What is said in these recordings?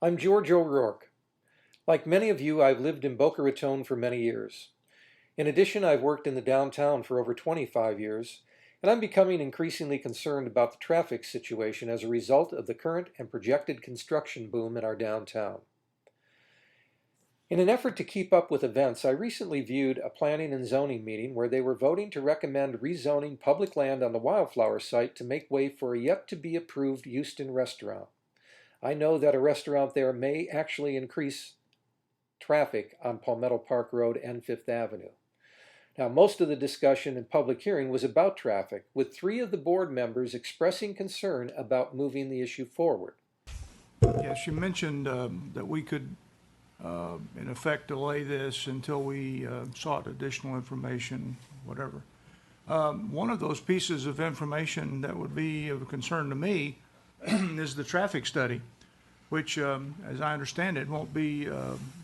I'm George O'Rourke. Like many of you, I've lived in Boca Raton for many years. In addition, I've worked in the downtown for over 25 years, and I'm becoming increasingly concerned about the traffic situation as a result of the current and projected construction boom in our downtown. In an effort to keep up with events, I recently viewed a planning and zoning meeting where they were voting to recommend rezoning public land on the Wildflower site to make way for a yet-to-be-approved Houston restaurant. I know that a restaurant there may actually increase traffic on Palmetto Park Road and Fifth Avenue. Now, most of the discussion and public hearing was about traffic, with 3 of the board members expressing concern about moving the issue forward. Yes, you mentioned that we could, in effect, delay this until we sought additional information, whatever. One of those pieces of information that would be of concern to me is the traffic study, which, as I understand it, won't be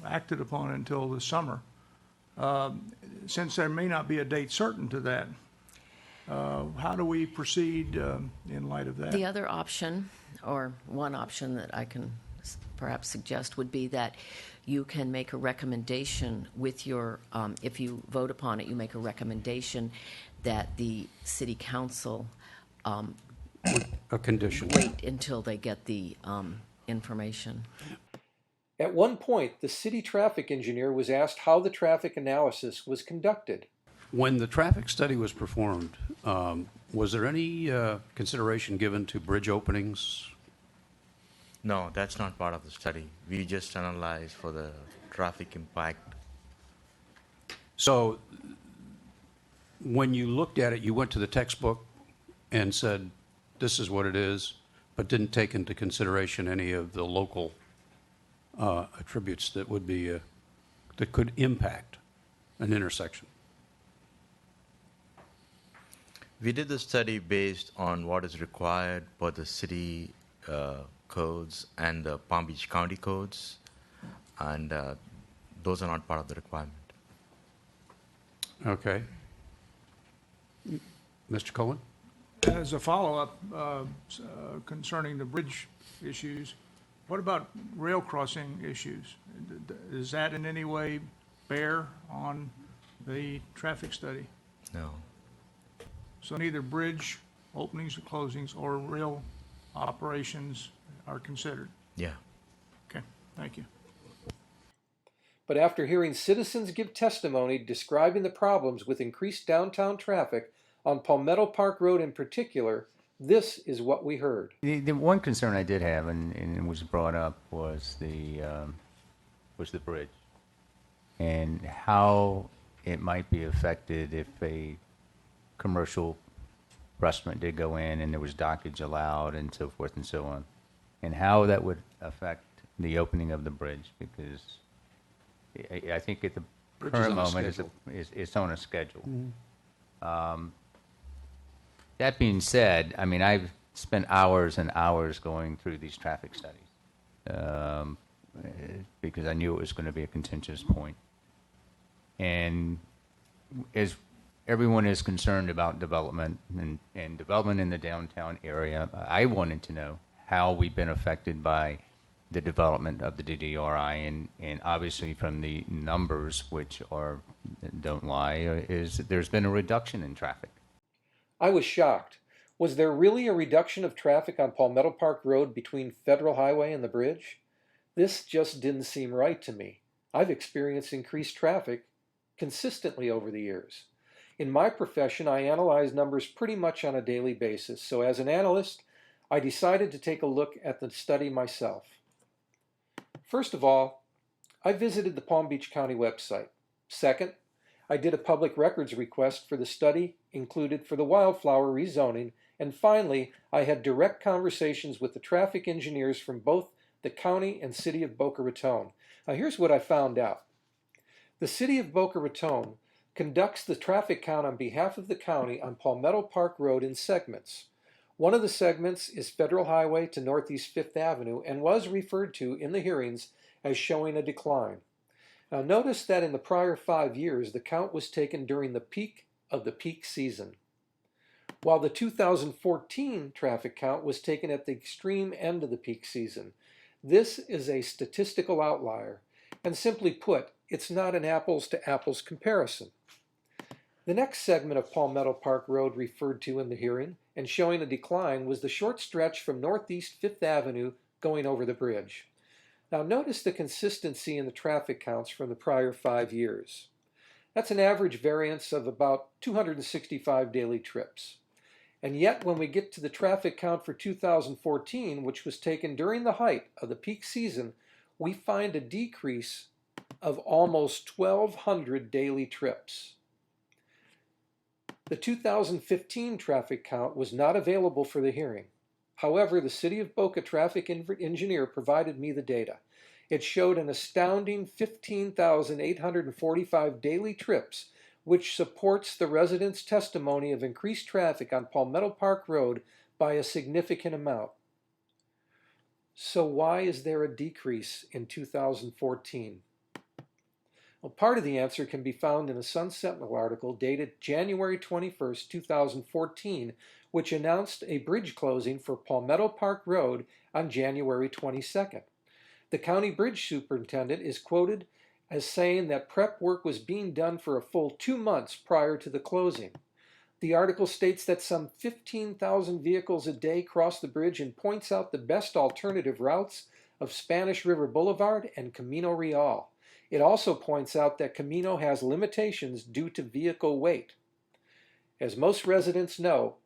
acted upon until the summer. Since there may not be a date certain to that, how do we proceed in light of that? The other option, or one option that I can perhaps suggest, would be that you can make a recommendation with your, if you vote upon it, you make a recommendation that the city council A condition. wait until they get the information. At one point, the city traffic engineer was asked how the traffic analysis was conducted. When the traffic study was performed, was there any consideration given to bridge openings? No, that's not part of the study. We just analyze for the traffic impact. So when you looked at it, you went to the textbook and said, this is what it is, but didn't take into consideration any of the local attributes that would be that could impact an intersection. We did the study based on what is required for the city codes and the Palm Beach County codes, and those are not part of the requirement. Okay. Mr. Cohen? As a follow-up concerning the bridge issues, what about rail crossing issues? Does that in any way bear on the traffic study? No. So neither bridge openings or closings or rail operations are considered? Yeah. Okay, thank you. But after hearing citizens give testimony describing the problems with increased downtown traffic on Palmetto Park Road in particular, this is what we heard. The one concern I did have, and it was brought up, was the bridge, and how it might be affected if a commercial restaurant did go in and there was dockage allowed and so forth and so on, and how that would affect the opening of the bridge, because I think at the current moment it's on a schedule. Mm-hmm. That being said, I mean, I've spent hours and hours going through these traffic studies because I knew it was going to be a contentious point. And as everyone is concerned about development and development in the downtown area, I wanted to know how we've been affected by the development of the DDRI, and obviously from the numbers, which don't lie, is that there's been a reduction in traffic. I was shocked. Was there really a reduction of traffic on Palmetto Park Road between Federal Highway and the bridge? This just didn't seem right to me. I've experienced increased traffic consistently over the years. In my profession, I analyze numbers pretty much on a daily basis, so as an analyst, I decided to take a look at the study myself. First of all, I visited the Palm Beach County website. Second, I did a public records request for the study included for the Wildflower rezoning, and finally, I had direct conversations with the traffic engineers from both the county and city of Boca Raton. Now here's what I found out. The city of Boca Raton conducts the traffic count on behalf of the county on Palmetto Park Road in segments. One of the segments is Federal Highway to Northeast Fifth Avenue and was referred to in the hearings as showing a decline. Now notice that in the prior 5 years, the count was taken during the peak of the peak season, while the 2014 traffic count was taken at the extreme end of the peak season. This is a statistical outlier, and simply put, it's not an apples to apples comparison. The next segment of Palmetto Park Road referred to in the hearing and showing a decline was the short stretch from Northeast 5th Avenue going over the bridge. Now notice the consistency in the traffic counts from the prior 5 years. That's an average variance of about 265 daily trips. And yet when we get to the traffic count for 2014, which was taken during the height of the peak season, we find a decrease of almost 1,200 daily trips. The 2015 traffic count was not available for the hearing. However, the City of Boca traffic engineer provided me the data. It showed an astounding 15,845 daily trips, which supports the residents' testimony of increased traffic on Palmetto Park Road by a significant amount. So why is there a decrease in 2014? Well, part of the answer can be found in a Sun Sentinel article dated January 21st, 2014, which announced a bridge closing for Palmetto Park Road on January 22nd. The county bridge superintendent is quoted as saying that prep work was being done for a full 2 months prior to the closing. The article states that some 15,000 vehicles a day cross the bridge and points out the best alternative routes of Spanish River Boulevard and Camino Real. It also points out that Camino has limitations due to vehicle weight. As most residents know,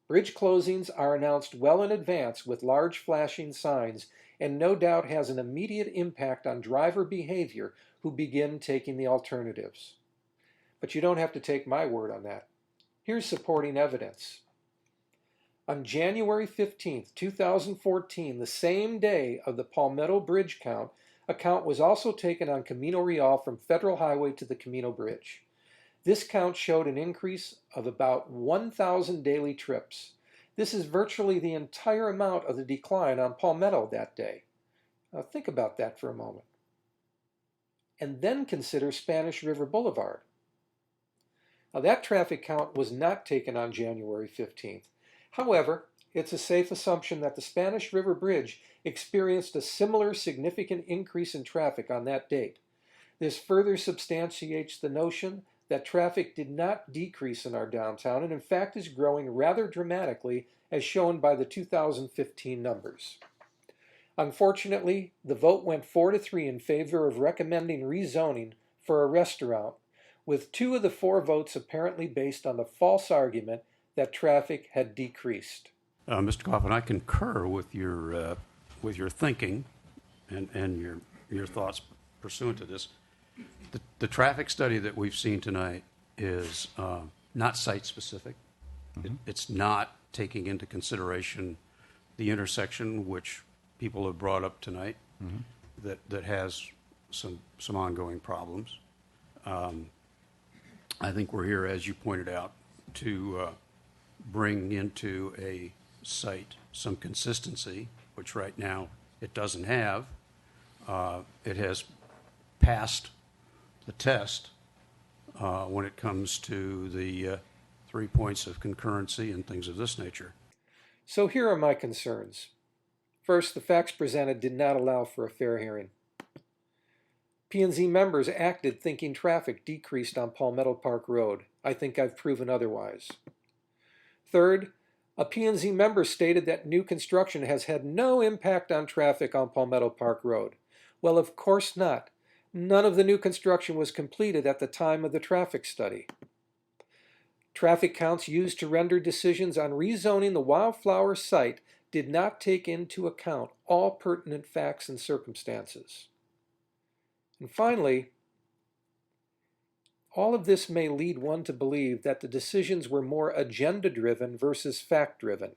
bridge closings are announced well in advance with large flashing signs and no doubt has an immediate impact on driver behavior who begin taking the alternatives. But you don't have to take my word on that. Here's supporting evidence. On January 15, 2014, the same day of the Palmetto Bridge count, a count was also taken on Camino Real from Federal Highway to the Camino Bridge. This count showed an increase of about 1,000 daily trips. This is virtually the entire amount of the decline on Palmetto that day. Now think about that for a moment. And then consider Spanish River Boulevard. Now that traffic count was not taken on January 15th. However, it's a safe assumption that the Spanish River Bridge experienced a similar significant increase in traffic on that date. This further substantiates the notion that traffic did not decrease in our downtown and in fact is growing rather dramatically as shown by the 2015 numbers. Unfortunately, the vote went 4-3 in favor of recommending rezoning for a restaurant, with 2 of the 4 votes apparently based on the false argument that traffic had decreased. Mr. Coffin, I concur with your thinking and your thoughts pursuant to this. The traffic study that we've seen tonight is not site-specific. It's not taking into consideration the intersection, which people have brought up tonight, that has some ongoing problems. I think we're here, as you pointed out, to bring into a site some consistency, which right now it doesn't have. It has passed the test when it comes to the 3 points of concurrency and things of this nature. So here are my concerns. First, the facts presented did not allow for a fair hearing. P&Z members acted thinking traffic decreased on Palmetto Park Road. I think I've proven otherwise. Third, a P&Z member stated that new construction has had no impact on traffic on Palmetto Park Road. Well, of course not. None of the new construction was completed at the time of the traffic study. Traffic counts used to render decisions on rezoning the Wildflower site did not take into account all pertinent facts and circumstances. And finally, all of this may lead one to believe that the decisions were more agenda-driven versus fact-driven.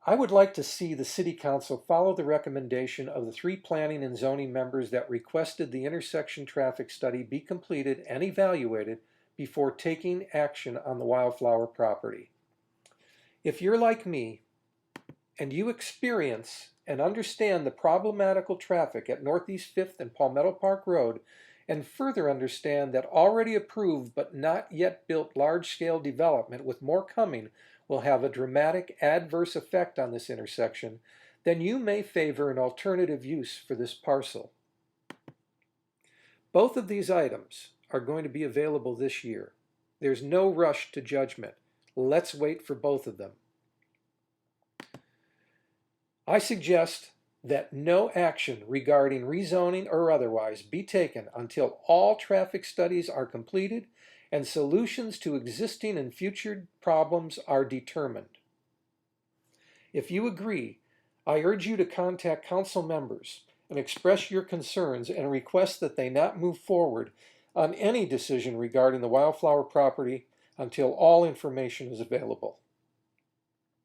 I would like to see the City Council follow the recommendation of the 3 planning and zoning members that requested the intersection traffic study be completed and evaluated before taking action on the Wildflower property. If you're like me, and you experience and understand the problematical traffic at Northeast 5th and Palmetto Park Road, and further understand that already approved but not yet built large-scale development with more coming will have a dramatic adverse effect on this intersection, then you may favor an alternative use for this parcel. Both of these items are going to be available this year. There's no rush to judgment. Let's wait for both of them. I suggest that no action regarding rezoning or otherwise be taken until all traffic studies are completed and solutions to existing and future problems are determined. If you agree, I urge you to contact council members and express your concerns and request that they not move forward on any decision regarding the Wildflower property until all information is available.